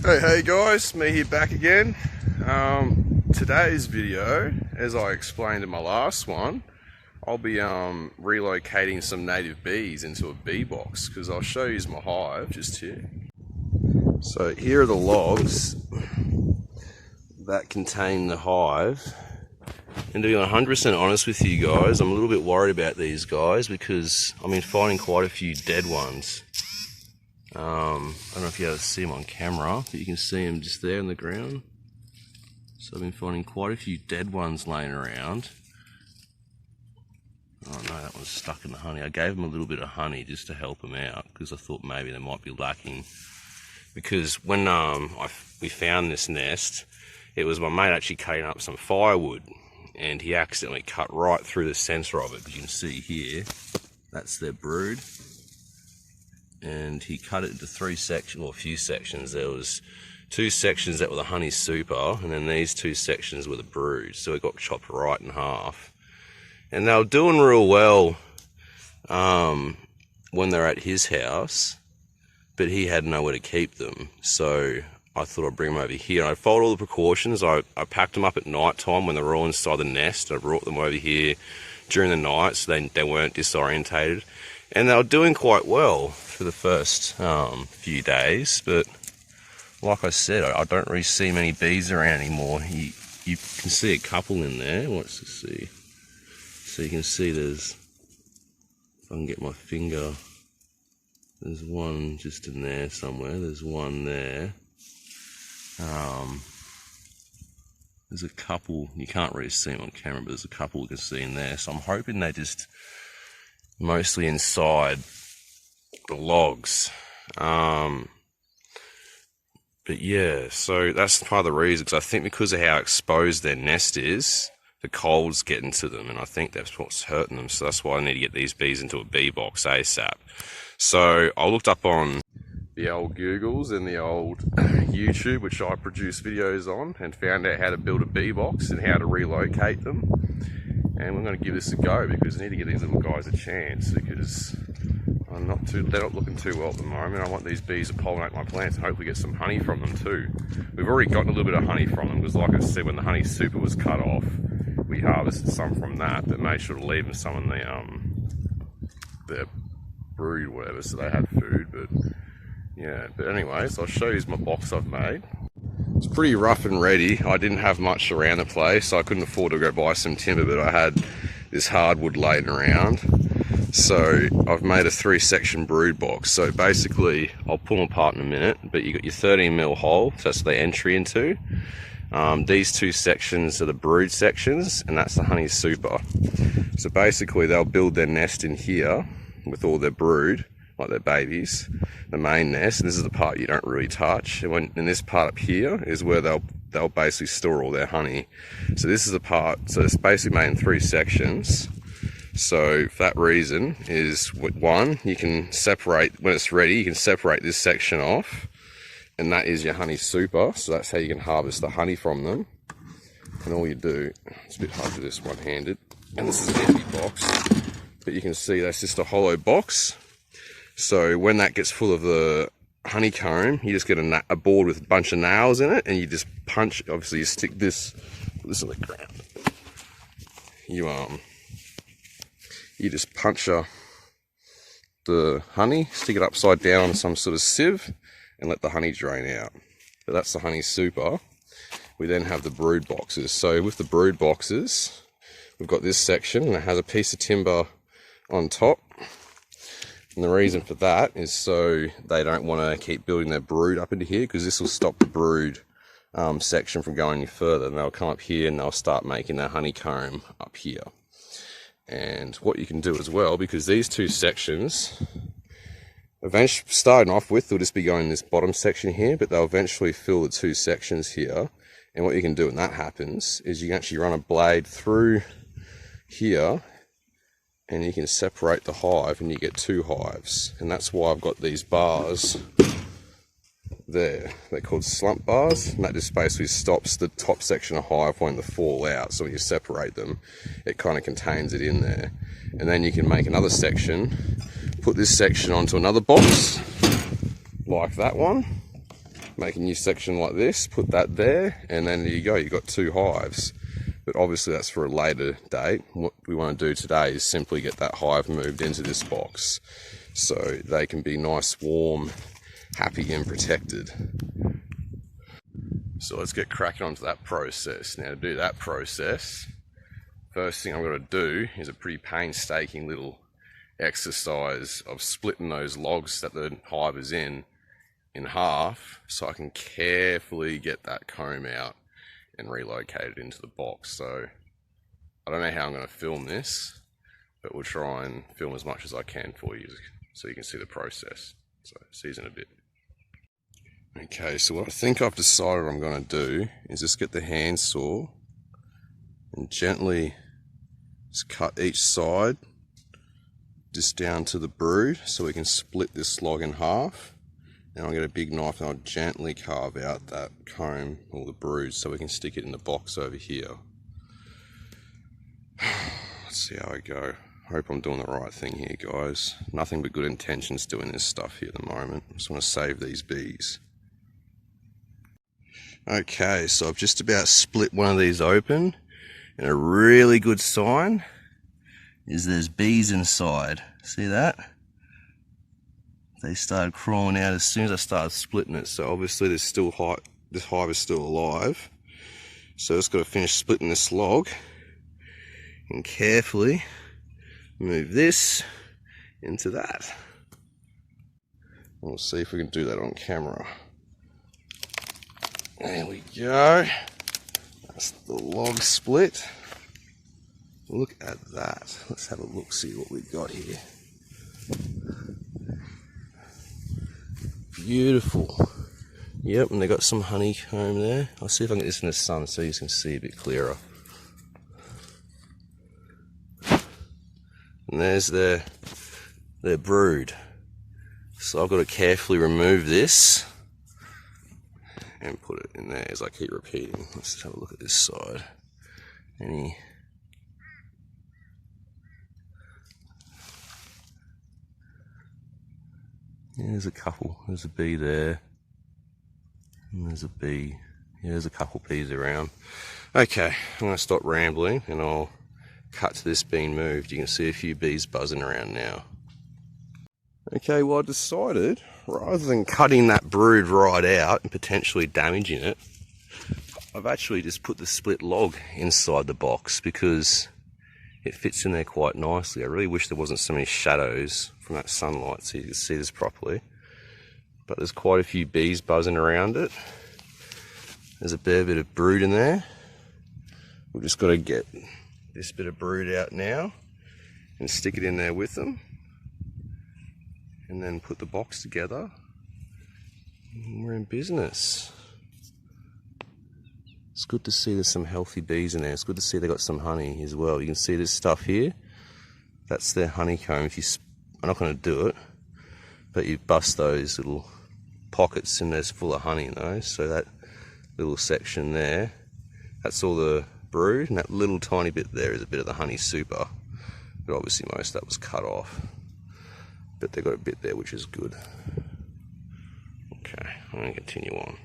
Hey guys, me here back again. Today's video, as I explained in my last one, I'll be relocating some native bees into a bee box, because I'll show you my hive just here. So here are the logs that contain the hive. And to be 100% honest with you guys, I'm a little bit worried about these guys because I've been finding quite a few dead ones. I don't know if you able to see them on camera, but you can see them just there on the ground. So I've been finding quite a few dead ones laying around. Oh no, that one's stuck in the honey. I gave them a little bit of honey just to help them out because I thought maybe they might be lacking. Because when we found this nest, it was my mate actually cutting up some firewood, and he accidentally cut right through the center of it. As you can see here, that's their brood. And he cut it into three sections, or a few sections. There was two sections that were the honey super, and then these two sections were the brood. So it got chopped right in half. And they were doing real well when they're at his house, but he had nowhere to keep them. So I thought I'd bring them over here. I followed all the precautions. I packed them up at night time when they were all inside the nest. I brought them over here during the night so they weren't disorientated. And they were doing quite well for the first few days, but like I said, I don't really see many bees around anymore. You can see a couple in there. Let's just see. So you can see there's, if I can get my finger, there's one just in there somewhere. There's one there. There's a couple, you can't really see them on camera, but there's a couple you can see in there. So I'm hoping they just mostly inside the logs. But yeah, so that's part of the reason, because I think because of how exposed their nest is, the cold's getting to them, and I think that's what's hurting them. So that's why I need to get these bees into a bee box ASAP. So I looked up on the old Googles and the old YouTube, which I produce videos on, and found out how to build a bee box and how to relocate them. And we're going to give this a go because I need to give these little guys a chance, because they're not looking too well at the moment. I want these bees to pollinate my plants and hopefully get some honey from them too. We've already gotten a little bit of honey from them because, like I said, when the honey super was cut off, we harvested some from that, but made sure to leave them some in their brood or whatever, so they had food. But yeah, but anyways, I'll show you my box I've made. It's pretty rough and ready. I didn't have much around the place, so I couldn't afford to go buy some timber, but I had this hardwood laying around. So I've made a 3-section brood box. So basically, I'll pull them apart in a minute, but you got your 13mm hole, so that's the entry into. These two sections are the brood sections, and that's the honey super. So basically, they'll build their nest in here with all their brood, like their babies, the main nest. And this is the part you don't really touch. And this part up here is where they'll basically store all their honey. So this is the part, so it's basically made in 3 sections. So for that reason is, one, you can separate, when it's ready, you can separate this section off, and that is your honey super. So that's how you can harvest the honey from them. And all you do, it's a bit hard to do this one-handed, and this is an empty box, but you can see that's just a hollow box. So when that gets full of the honeycomb, you just get a board with a bunch of nails in it, and you just punch, obviously you stick this on the ground. You just puncture the honey, stick it upside down on some sort of sieve, and let the honey drain out. But that's the honey super. We then have the brood boxes. So with the brood boxes, we've got this section, and it has a piece of timber on top. And the reason for that is so they don't want to keep building their brood up into here, because this will stop the brood section from going any further. And they'll come up here and they'll start making their honeycomb up here. And what you can do as well, because these two sections, eventually starting off with, they'll just be going in this bottom section here, but they'll eventually fill the 2 sections here. And what you can do when that happens is you can actually run a blade through here, and you can separate the hive, and you get 2 hives. And that's why I've got these bars there. They're called slump bars, and that just basically stops the top section of hive wanting to fall out. So when you separate them, it kind of contains it in there. And then you can make another section, put this section onto another box like that one, make a new section like this, put that there, and then there you go, you've got 2 hives. But obviously that's for a later date. What we want to do today is simply get that hive moved into this box so they can be nice, warm, happy and protected. So let's get cracking onto that process. Now to do that process, first thing I'm going to do is a pretty painstaking little exercise of splitting those logs that the hive is in half so I can carefully get that comb out and relocate it into the box. So I don't know how I'm going to film this, but we'll try and film as much as I can for you so you can see the process. So see you in a bit. Okay, so what I think I've decided I'm going to do is just get the handsaw and gently just cut each side just down to the brood so we can split this log in half. Then I'll get a big knife and I'll gently carve out that comb or the brood so we can stick it in the box over here. Let's see how I go. Hope I'm doing the right thing here, guys. Nothing but good intentions doing this stuff here at the moment. I just want to save these bees. Okay, so I've just about split one of these open, and a really good sign is there's bees inside. See that? They started crawling out as soon as I started splitting it, so obviously there's still this hive is still alive. So just got to finish splitting this log and carefully move this into that. We'll see if we can do that on camera. There we go. That's the log split. Look at that. Let's have a look, see what we've got here. Beautiful. Yep, and they got some honeycomb there. I'll see if I can get this in the sun so you can see a bit clearer. And there's their brood. So I've got to carefully remove this and put it in there as I keep repeating. Let's just have a look at this side. Yeah, there's a couple. There's a bee there. And there's a bee. Yeah, there's a couple bees around. Okay, I'm going to stop rambling and I'll cut to this being moved. You can see a few bees buzzing around now. Okay, well I decided, rather than cutting that brood right out and potentially damaging it, I've actually just put the split log inside the box because it fits in there quite nicely. I really wish there wasn't so many shadows from that sunlight so you can see this properly. But there's quite a few bees buzzing around it. There's a fair bit of brood in there. We've just got to get this bit of brood out now and stick it in there with them. And then put the box together. And we're in business. It's good to see there's some healthy bees in there. It's good to see they got some honey as well. You can see this stuff here. That's their honeycomb. I'm not going to do it, but you bust those little pockets and there's full of honey in those. So that little section there, that's all the brood, and that little tiny bit there is a bit of the honey super. But obviously most of that was cut off. But they got a bit there, which is good. Okay, I'm going to continue on.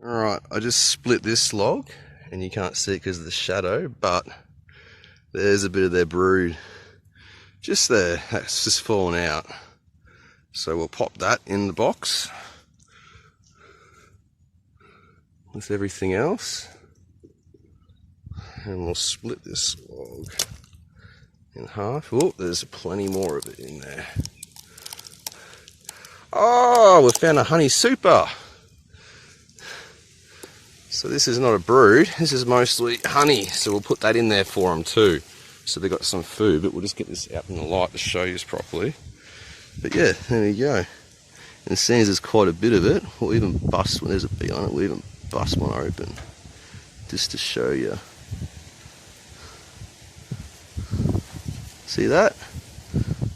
Alright, I just split this log, and you can't see it because of the shadow, but there's a bit of their brood just there. That's just fallen out. So we'll pop that in the box with everything else, and we'll split this log in half. Oh, there's plenty more of it in there. Oh, we found a honey super. So this is not a brood, this is mostly honey. So we'll put that in there for them too. So they've got some food, but we'll just get this out in the light to show you properly. But yeah, there we go. And seeing as there's quite a bit of it, we'll even bust, when there's a bee on it, we'll even bust one open. Just to show you. See that?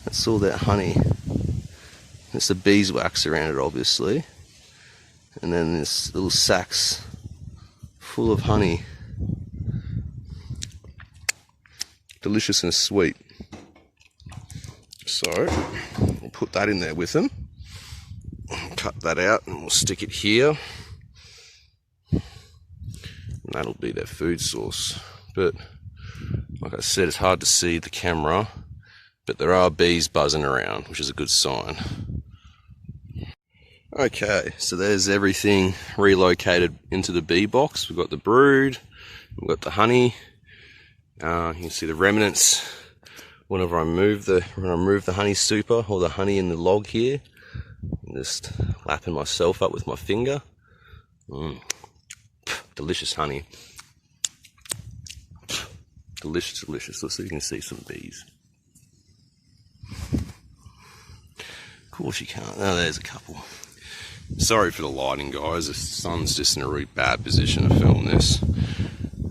That's all that honey. It's the beeswax around it, obviously. And then this little sacks full of honey. Delicious and sweet. So, we'll put that in there with them. cut that out and we'll stick it here. And that'll be their food source. But like I said, it's hard to see the camera, but there are bees buzzing around, which is a good sign. Okay, so there's everything relocated into the bee box. We've got the brood, we've got the honey. You can see the remnants whenever I move the honey super or the honey in the log here. I'm just lapping myself up with my finger. Delicious honey. Delicious, delicious. Let's see if you can see some bees. Of course you can't. Oh, there's a couple. Sorry for the lighting, guys. The sun's just in a really bad position to film this.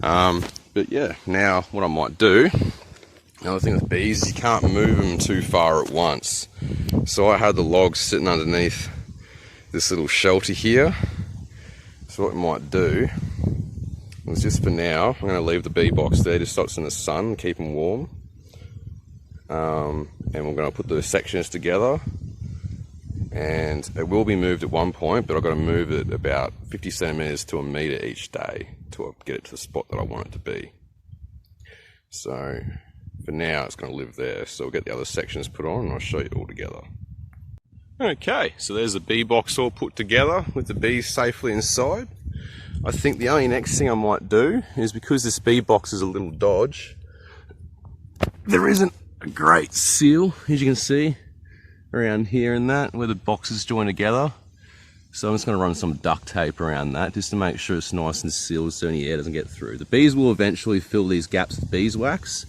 But yeah, now what I might do, another thing with bees is you can't move them too far at once. So I had the logs sitting underneath this little shelter here. So what I might do is just for now, I'm going to leave the bee box there just so it's in the sun and keep them warm. And we're going to put the sections together. And it will be moved at one point, but I've got to move it about 50 centimeters to a meter each day to get it to the spot that I want it to be. So for now, it's going to live there. So we'll get the other sections put on and I'll show you all together. Okay, so there's the bee box all put together with the bees safely inside. I think the only next thing I might do is, because this bee box is a little dodge, there isn't a great seal, as you can see, around here and that, where the boxes join together. So I'm just going to run some duct tape around that just to make sure it's nice and sealed so any air doesn't get through. The bees will eventually fill these gaps with beeswax,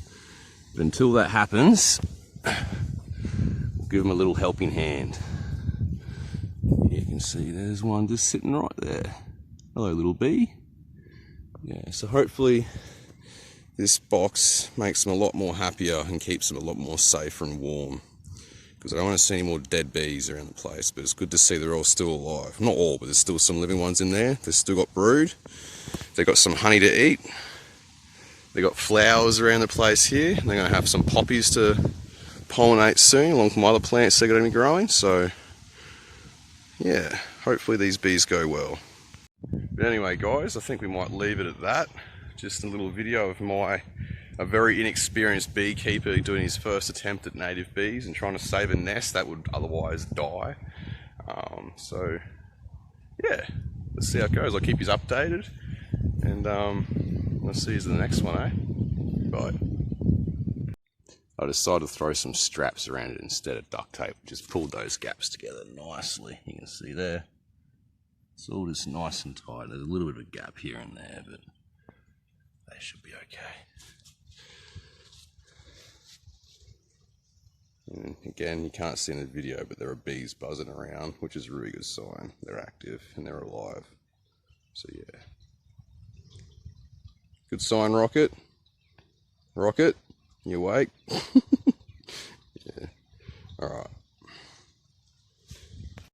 but until that happens, we'll give them a little helping hand. You can see there's one just sitting right there. Hello, little bee. Yeah, so hopefully this box makes them a lot more happier and keeps them a lot more safer and warm. Because I don't want to see any more dead bees around the place, but it's good to see they're all still alive. Not all, but there's still some living ones in there. They've still got brood. They've got some honey to eat. They've got flowers around the place here. And they're going to have some poppies to pollinate soon, along with my other plants they're going to be growing. So, yeah, hopefully these bees go well. But anyway, guys, I think we might leave it at that. Just a little video of a very inexperienced beekeeper doing his first attempt at native bees and trying to save a nest that would otherwise die. So yeah, let's see how it goes. I'll keep you updated, and I'll see you in the next one, eh? Bye. I decided to throw some straps around it instead of duct tape. Just pulled those gaps together nicely. You can see there. It's all just nice and tight. There's a little bit of a gap here and there, but they should be okay. And again, you can't see in the video, but there are bees buzzing around, which is a really good sign. They're active and they're alive. So yeah. Good sign, Rocket. Rocket, you awake? Yeah. Alright.